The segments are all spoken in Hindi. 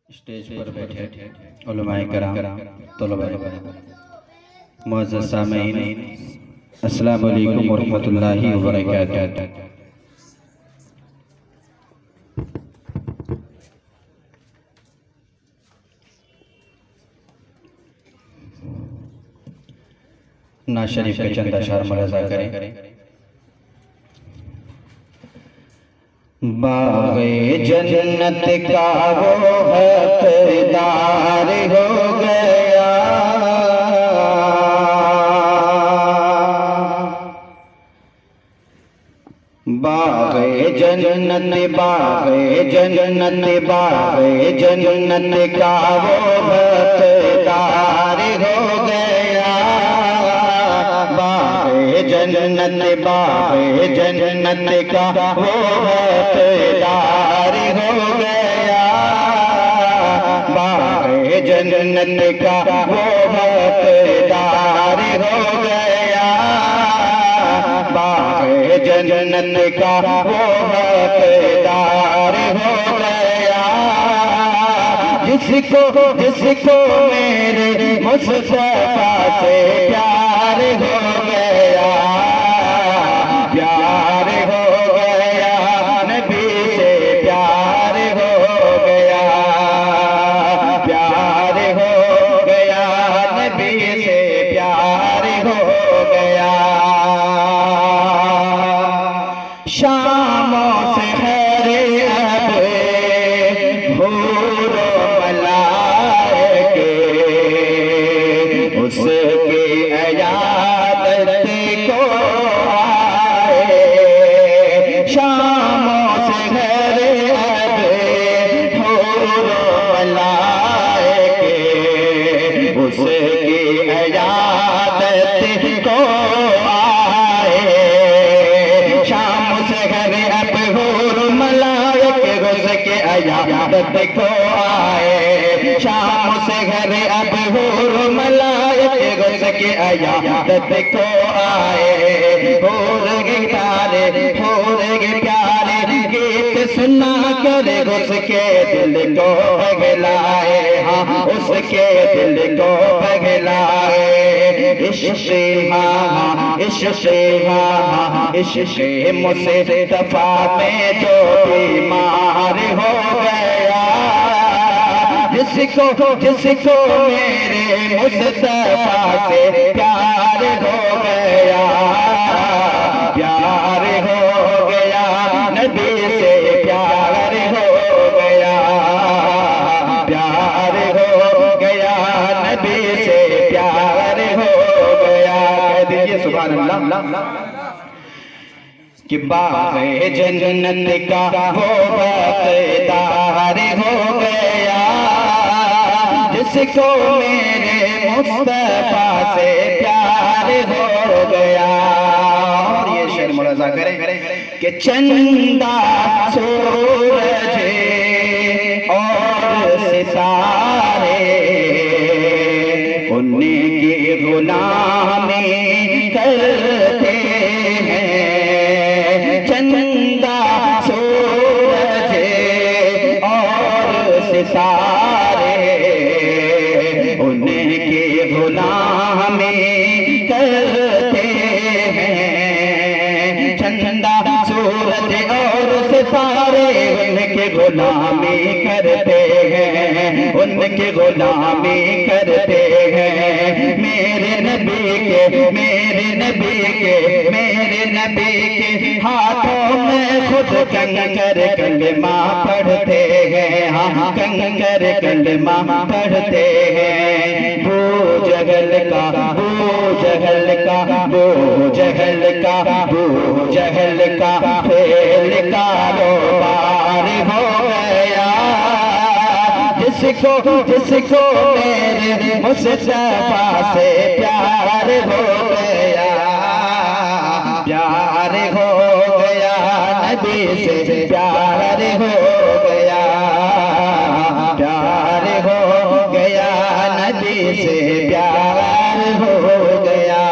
स्टेज पर बैठे उलमाए कराम, तलबा मुअज़्ज़ज़ सामीईन, अस्सलामु अलैकुम व रहमतुल्लाहि व बरकातुहू। ना शरीफ के चंद अशआर मुलाज़ा करें। बाग़े जन्नत का वो हक़दार हो गया, बाग़े जन्नत बाग़े जन्नत बाग़े जन्नत का वो हक़दार हो गया, बाग़े जन्नत बाग़े जन्नत का वो हक़दार हो गया, बाग़े जन्नत का वो हक़दार हो गया, बाग़े जन्नत का वो हक़दार हो गया। जिसको मेरे मुस्तफ़ा से प्यार हो गया, प्यार हो गया, नबी से प्यार हो गया, प्यार हो गया, नबी से प्यार हो गया। शामों से खैरे अब हूर मलाइके उसकी इयादत को आए, शामों से खैरे अब हूर मलाइके उसकी इयादत को आए, शाम से घरे अब हूर मलाइके उसके इयादत को आए, शाम से घरे अब हूर मलाइके उसके इयादत को आए। हूर के प्यारे गीत सुना कर उसके दिल को पगलाए, हाँ उसके दिल को पगलाए। इश्क़े हाँ इश्क़े हाँ इश्क़े मुस्तफ़ा में जो बीमार हो गया, जिसको मेरे मुस्तफ़ा से प्यार हो गया, प्यार हो गया, नबी से प्यार हो गया, प्यार हो गया, नबी से प्यार हो गया। कह दीजिए सुभान अल्लाह। कि बाग़े जन्नत का वो हक़दार हो गया, जिसको मेरे मुस्तफ़ा से प्यार हो गया। और ये शेर मुलाज़ा करें कि चंदा सूरज और सितारे उनकी गुलामी करते हैं, चंदा सूरज और सितारे उनकी गुलामी करते हैं, चंदा सूरज और सितारे उनकी गुलामी करते हैं, उनकी गुलामी करते हैं। मेरे नबी के हाथों में खुद कंकर कलमा पढ़ते हैं, हाँ कंकर कलमा पढ़ते हैं। बू जहल का फेल कारोबार हो गया, जिसको मेरे मुस्तफ़ा से प्यार हो गया, प्यार हो गया, नबी से प्यार हो गया, प्यार हो गया, नबी से प्यार हो गया।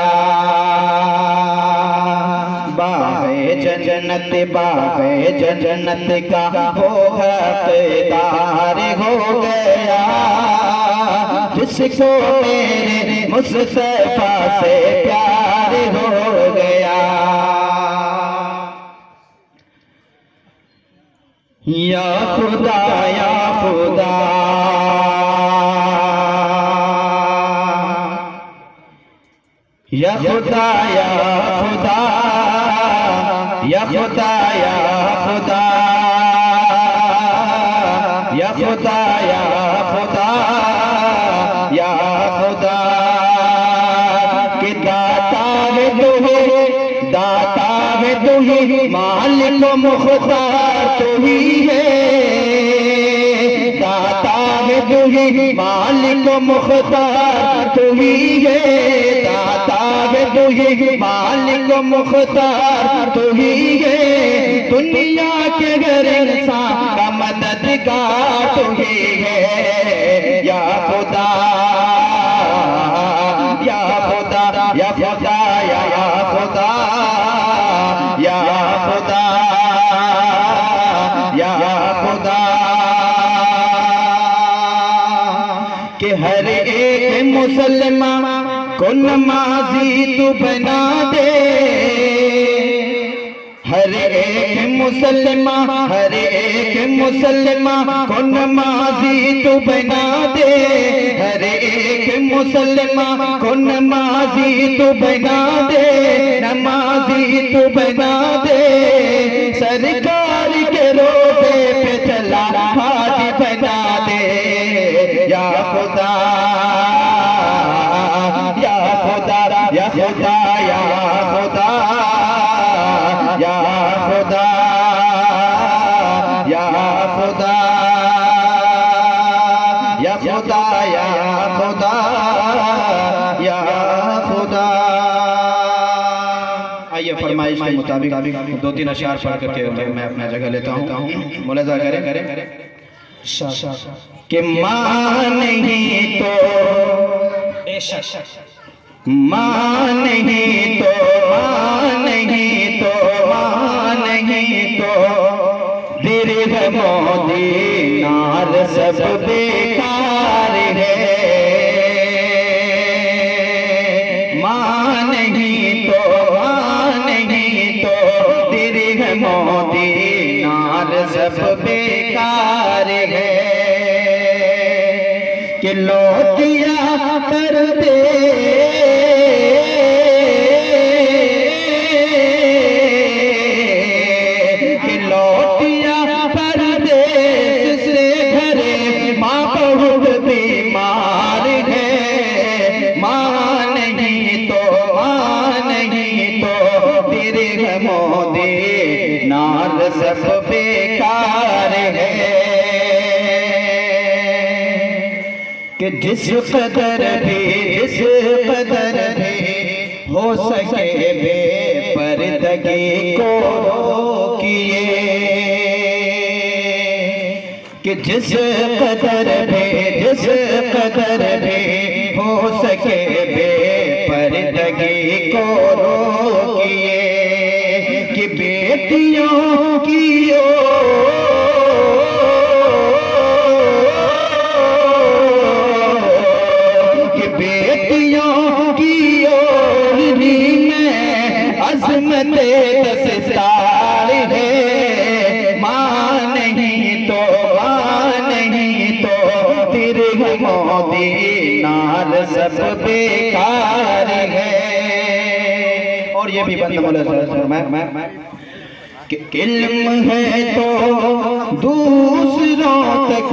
बाग़े जन्नत का वो हक़दार हो गया, उसको मेरे मुस्तफा से प्यार हो गया। या खुदा या खुदा या खुदा या खुदा या खुदा या खुदा या खुदा या खुदा कि दाता है तू ही, दाता है तू ही, मालिक मुख्तार तू ही है। दाता है तू ही, मालिक मुख्तार तू ही है। दाता है तू ही, मालिक मुख्तार तू ही है। दुनिया के हर इंसान का मददगार तू ही है। या खुदा या खुदा या खुदा या खुदा या खुदा या खुदा कि हर एक मुसलमान को नमाजी तू बना दे। हर एक मुसलमान, हर एक मुसलमान को नमाजी तू बना दे। हर एक मुसलमान को नमाजी तू बना दे, नमाजी तू बना दे। सरकार के रोज़े पे चला हाजी बना दे। या खुदा या खुदा या खुदा या खुदा या खुदा या खुदा या खुदा या खुदा या खुदा। आइए फरमाइश के मुताबिक दो तीन अशआर पढ़ करके मैं अपना जगह लेता हूँ। मुलाजा करें कि माँ नहीं तो माँ नहीं तो माँ नहीं तो माँ नहीं तो दीर्घ मोदी नार सब बेकार है। माँ नहीं तो दीर्घ मोदी नार सब बेकार है। कि लौटिया कर दे कि लौटिया कर दे से घरे माँ बहुत बीमार है। माँ नहीं तो दीर्घ मोदी नार सब बेकार है। कि जिस कदर भी हो सके बेपर्दगी को रोकिए। कि जिस कदर भी हो सके बेपर्दगी को रोकिए। कि बेटियों की अज़मत दस्तार है। माँ नहीं तो दीर्घ मोदी नार सब बेकार है। और ये भी बंद बोले कि इल्म है तो दूसरों तक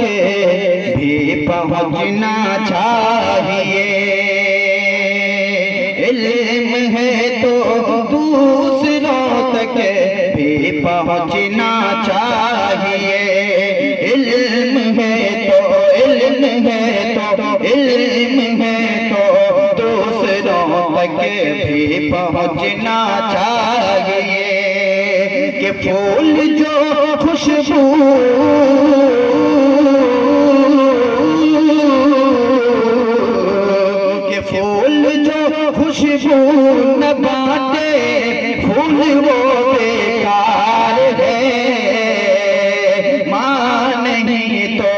भी पहुँचना चाहिए। इल्म है तो दूसरों तक भी पहुँचना चाहिए। इल्म है तो दूसरों तक भी पहुँचना चाहिए। कि फूल जो खुशबू के फूल जो खुशबू न बाटे फूल वो बेकार है। माँ नहीं तो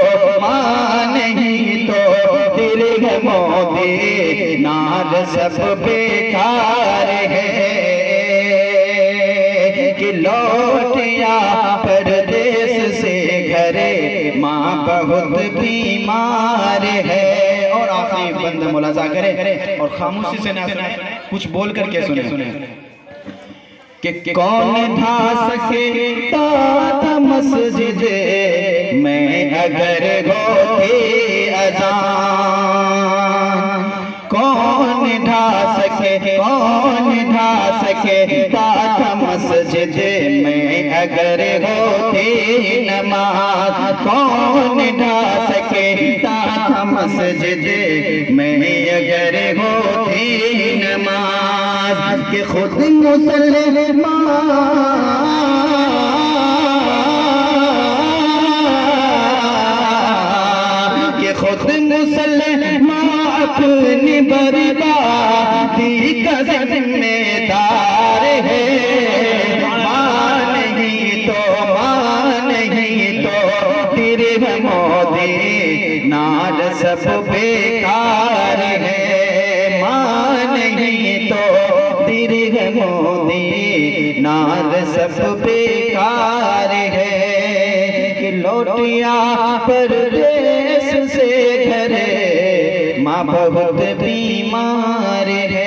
दीर्घ नार सब बेकार है कि लौटिया परदेस से घरे माँ बहुत बीमार है। और आखिरी बंद मुलाजा करे और खामोशी से ना सुने, कुछ बोल करके सुने कि कौन ढा सके तात मस्जिद में अगर होती अज़ान, कौन ढा सके तात मस्जिद में अगर होती नमाज, कौन ढा सके तात मस्जिद में अगर होती नमाज, कि खुद मुसलमान अपनी बर्बादी का जिम्मेदार है। मां नहीं तो तेरे मोदी नार सब बेकार है। मां नहीं तो तेरे मोदी नार सब बेकार है कि लौटिया परदेस से घरे माँ बहुत बीमार है।